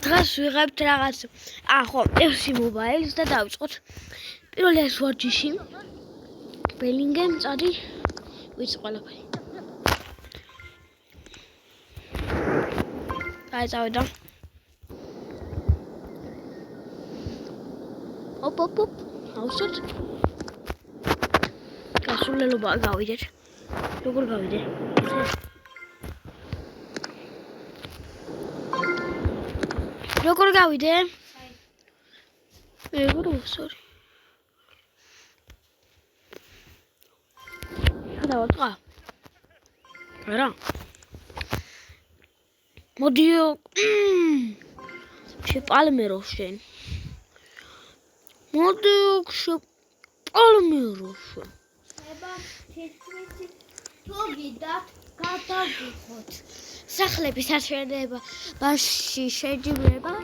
დღეს ვიღებთ რაღაც ხო, FC Mobile-ს და დავიწყოთ. პირველი ეს ვარჯიში. Bellingham წადი ვიცი ყველაფერი. წავედა. Op. აუსოთ. გასულელობა გავიდეთ. როგორ გავიდე? როგორ გავიდე? sorry. დავატყა. რა? მოდიო. შეპალმერო შენ. მოდიო შეპალმერო შენ. ება თითქმის თუ გიდათ გადავიხოთ. სახლების აშენება ბაში შეჯიბრება.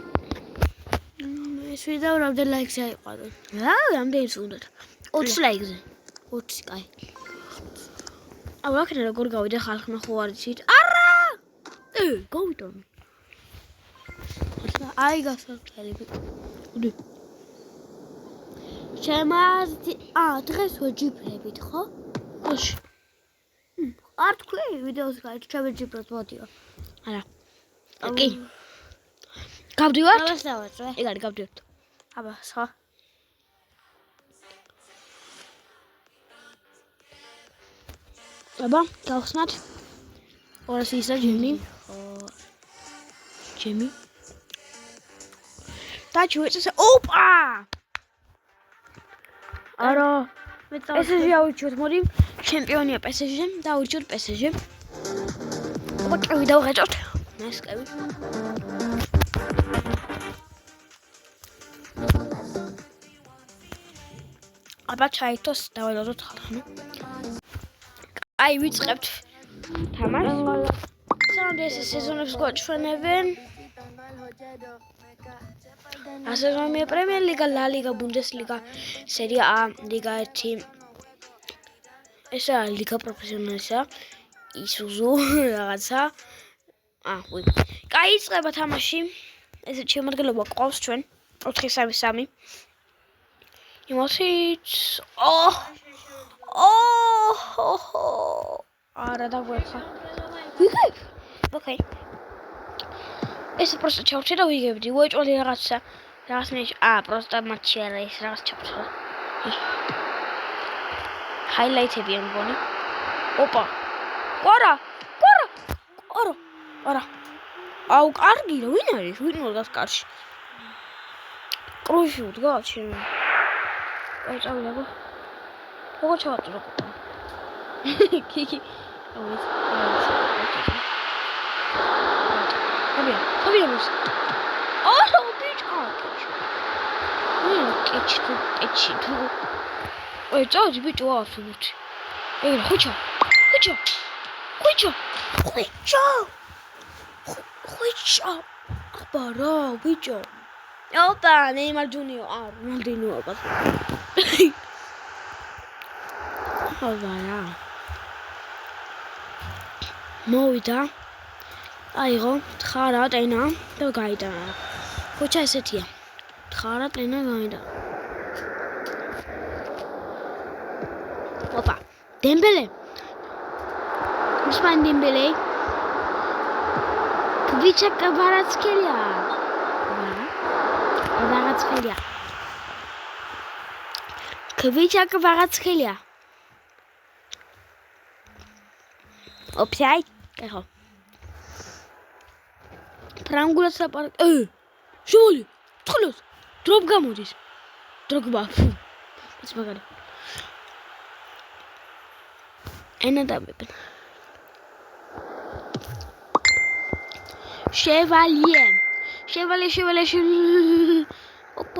ეს ვიდეო რამდენ ლაიქს აიყვანო? რა, რამდენიც უნდათ? 20 ლაიქზე. 20 კაი. აუ აქ როგორ გავიდე ხალხმა ხო არ იცით? არა! გავიტანე. აი გასაწყელები. უდი. შემაზ დღეს ვეჯიბრებით, ხო? ხოში. არ თქვი ვიდეოს გაიწ ჩავეჯიბროთ მოდიო. არა. კი. გავდივართ? დავასწავლე. ეგ არის გავდივართ. აბა, სხვა. აბა, გავხსნათ. ორას ისა ჯემი. ჯემი. დაჩუეწესა. ოპა! არა. PSG ავირჩიოთ, მოდი. ჩემპიონია PSG, დავირჩიოთ PSG. ოპა, კევი დავღეჭოთ. ეს კევი. აბა ჩაითოს დაველოდოთ ხალხმა. აი ვიწყებთ თამაშს. სანამ ეს სეზონებს გვაჩვენებენ. ასეზონია პრემიერ ლიგა, ლა ლიგა, ბუნდესლიგა, სერია ა, ლიგა 1. ესა ლიგა პროფესიონალისა. ისუზუ რაღაცა. ვი. კაი იწყება თამაში. ესეც შემოდგენლობა ყავს ჩვენ 4-3-3. იმოსიც არა დაგვეცა. ვიგებ? ოკეი. ეს პროსტა ჩავჭე და ვიგებდი. უეჭველი რაღაცა. რაღაც მეში. პროსტა მატჩი არა ეს რაღაც ჩავჭე. ჰაილაითები ამ გონი. ოპა. არა. აუ კარგი რა ვინ არის? ვინ მოგას კარში? კრუიში უდგათ შენ. აი წავიდა. როგორ ჩავატრო? კიკი. Había luz. Oh, bicho. Quechito. Oye, todo de bicho absoluto. Escucha. Para, bicho. Opa, Neymar Junior. Ronaldinho. Აბარა. მოვიდა. აიღო, თხარა ტენა და გაიტანა. ხოჩა ესეთია. თხარა ტენა გაიტანა. ოპა, დემბელე. უსმან დემბელე. ქვიჩა კაბარაცკელია. კაბარაცკელია. ქვიჩა კაბარაცკელია. Offside. Кайхо. ფრანგულად საპარკ. შული. თხლოს. დროპ გამოდის. დროგბა. ეს მაგარი. ენა დამებენ. შევალიე. ოპ.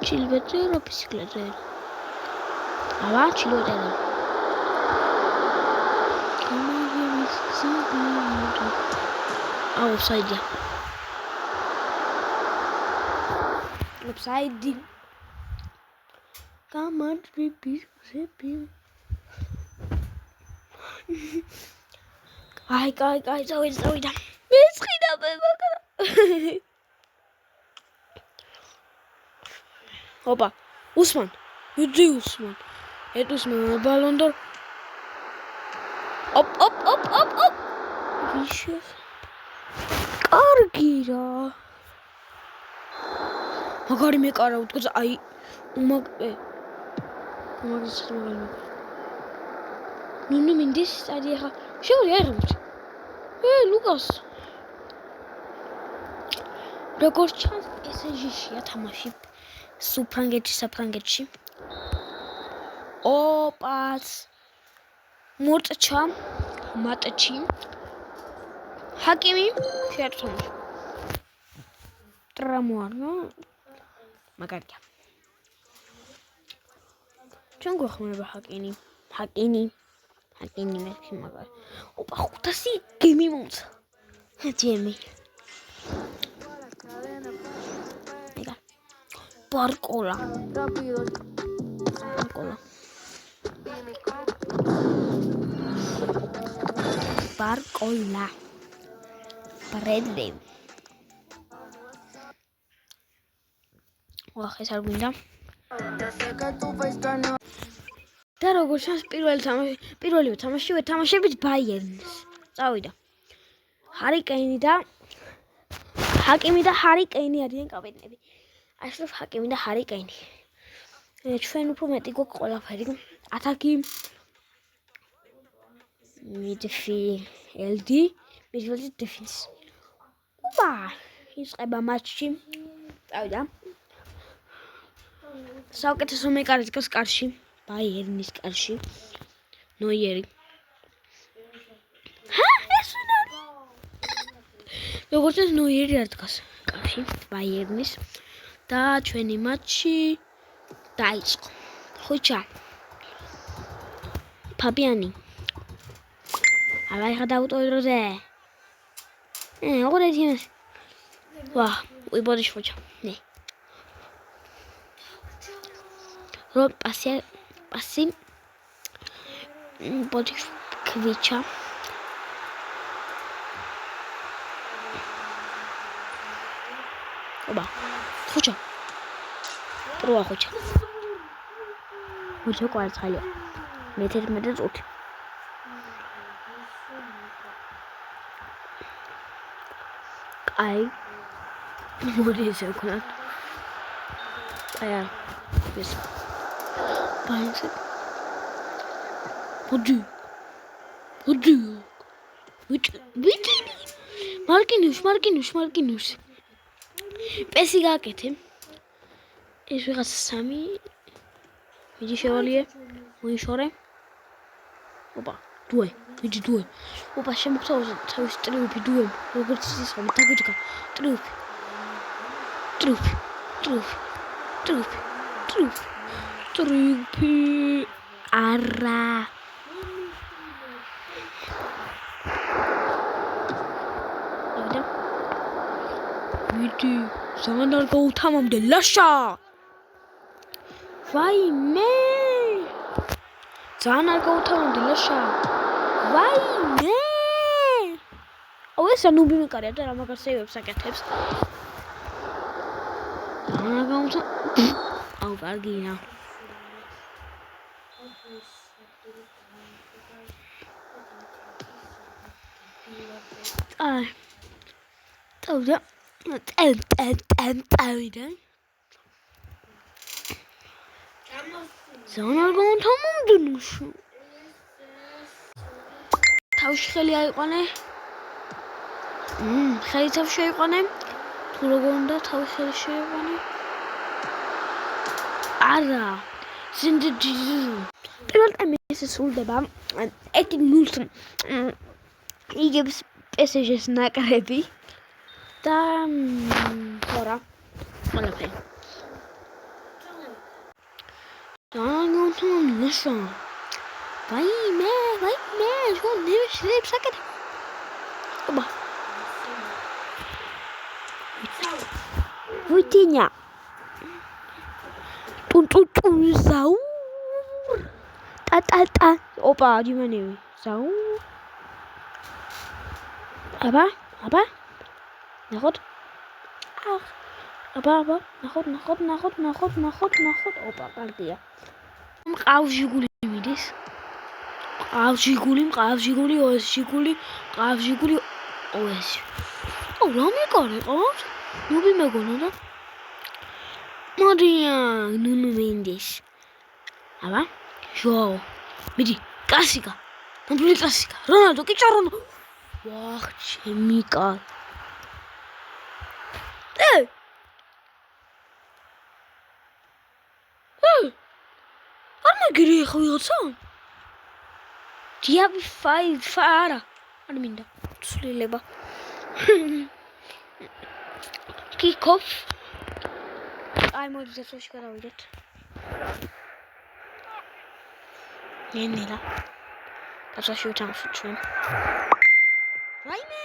ჩილბეზე რო ბისიკლეტზე. აბა ჩილბეზე. Offside. Offside. Come on, baby. Ai, coi, rồi. მეცხინა მე მაგრამ ოპა უსმან ვიდი უსმან ეტუსმან ბალონდორ ოპ ვიშე კარგი რა მაგარი მეკარა უდგა აი უმაგრეს მაგარი ნუ მინდის წადი ახლა შეგვიძლია აღებოთ ლუკას როგორც ჩანს PSG-შია თამაში საფრანგეთში ოპაც მორწჩა მატჩი ჰაკიმი შეერთონში ტრამოარნო მაგარია ჩვენ გვახმარება ჰაკინი მეკი მაგარი ოპა 500 გემი მომცა ჯემი ეგა ბარკოლა ბრედლი ვახ ეს არ გვინდა და როგორც ჩანს პირველივე თამაში ვეთამაშებით ბაიერნს წავიდა ჰარიკეინი და ჰაკიმი და ჰარიკეინი არიან კაპიტნები აიშლებ ჰაკიმი და ჰარიკეინი ჩვენ უფრო მეტი გვაქვს ყველაფერი ათაკი მიდფილდი დეფენს უბა ისყება მატჩი წავიდა საუკეთესო მეკარე დგას კარში ბაიერნის კარში ნოიერი ეს ვინ არის როგორც ეს ნოიერი არ დგას კარში ბაიერნის და ჩვენი მატჩი დაიწყო ხუჩა ფაბიანი ალაიხა დაუტოვე დროზე ოღონდ ეს ვა უიბოდი ხუჩა ნე რო პასი ბოდი კვიჩა ობა ხუჩა პროა ხუჩა კვარცხალია მე-11 წუთი აი მოდი ესე ვქნათ აი ეს Bayse. Hadi. Bitti. Marquinhos. Pesi gakete. ეს ვიღაცა 3 ვიდი შევალიე მოიშორე ოპა დუე ოპა შემოხდა თავის ტრიუმფი დუე როგორც ის ხომ დაგიჯგა ტრიუმფი არა ვიდი ზან არ გაუთამამდე ლაშა ვაიმე ზან არ გაუთამამდე ლაშა ვაიმე აუ ეს ნუბი მეკარია და რა მაგარ სეივებს აკეთებს ზან არ გაუთა აუ კარგია აი თავდა ტავიდა ზან არ გაუთამამდე ნუშო თავში ხელი აიყვანე ხელი თავში აიყვანე თუ როგორ უნდა თავი ხელი შეიყვანე არა პირველ ტაიმში ეს სრულდება 1-0 იგებს PSG-ს ნაკრები და ხორა ყველაფერი Anladım nasıl? Vayme, şu an ne şey sakın. Oba. Vutinya. Tun zaur. Ta. Opa, gimana nih? Zaur. Apa? აბა ნახოთ აბა ნახოთ ოპა პარტია მყავს ჟიგული მიდის მყავს ჟიგული OS ო რა მეკარიყავთ ნუბი მეგონა და მარია ნუნუ მინდის აბა ჟოაო მიდი კლასიკა ნამდვილი კლასიკა რონალდო კი ჭარონო ვახ ჩემი კაცი არ მაგერი ხო ვიღაცა დიაბი არა არ მინდა ცვლილება კიკოფ აი მოდი ზეცოში გადავიდეთ ნელა კაცაში ვთამაშობ ჩვენ რაიმე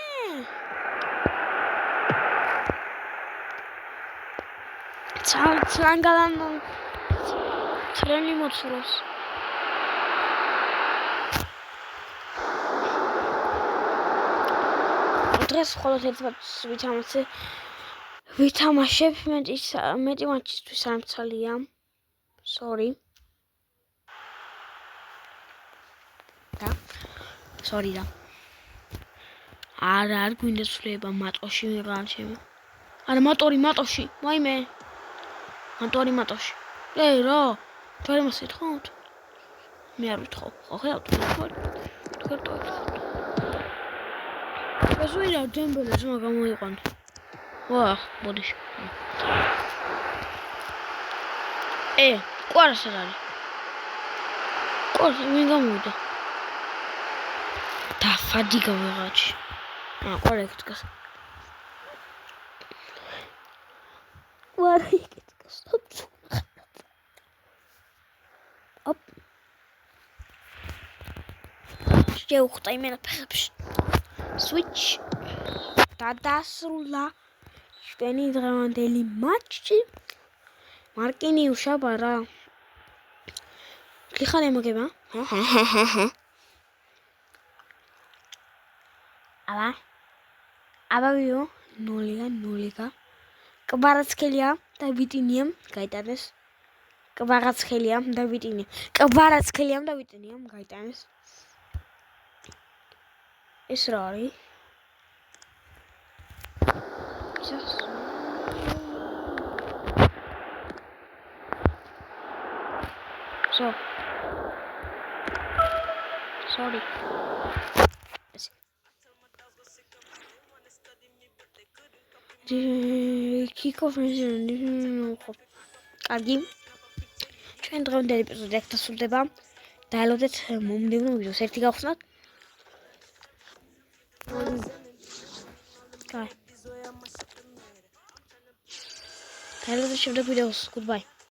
ცანგალანო ტრენი მოცულობს დღეს მხოლოდ ერთმანეთს ვითამაშებ მეტი მატჩისთვის არ მცალია sorry და არ გვინდა ცვლილება მატოში ვიღარ ჩემი არა მატოში მაიმე მატოში რა თქვენ მას ეთხოვთ მე არ ვთხოვ ხო ხედავთ ეს ვიდა დემბელეს გამოიყვანთ ვახ ბოდიში კვარას არ არის კვარს მე გამოვიდა დაფადიგა ვიღაჩი კვარა ეკითხეს შევხვდა იმენა ფეხებში switch დადასრულა ჩვენი დღევანდელი მატჩი მარკინიუშა ბარა გიხარ ემოგება აბა ვიო 0-0 კვარაცხელია და ვიტინიამ გაიტანეს კვარაცხელიამ და ვიტინიამ გაიტანეს ეს რა არის sorry კიკოფ კარგი ჩვენ დღევანდელი ეპიზოდი აქ დასრულდება დაელოდეთ მომდევნო ვიდეოს ერთი გავხსნათ დაელოდეთ შემდეგ ვიდეოს goodbye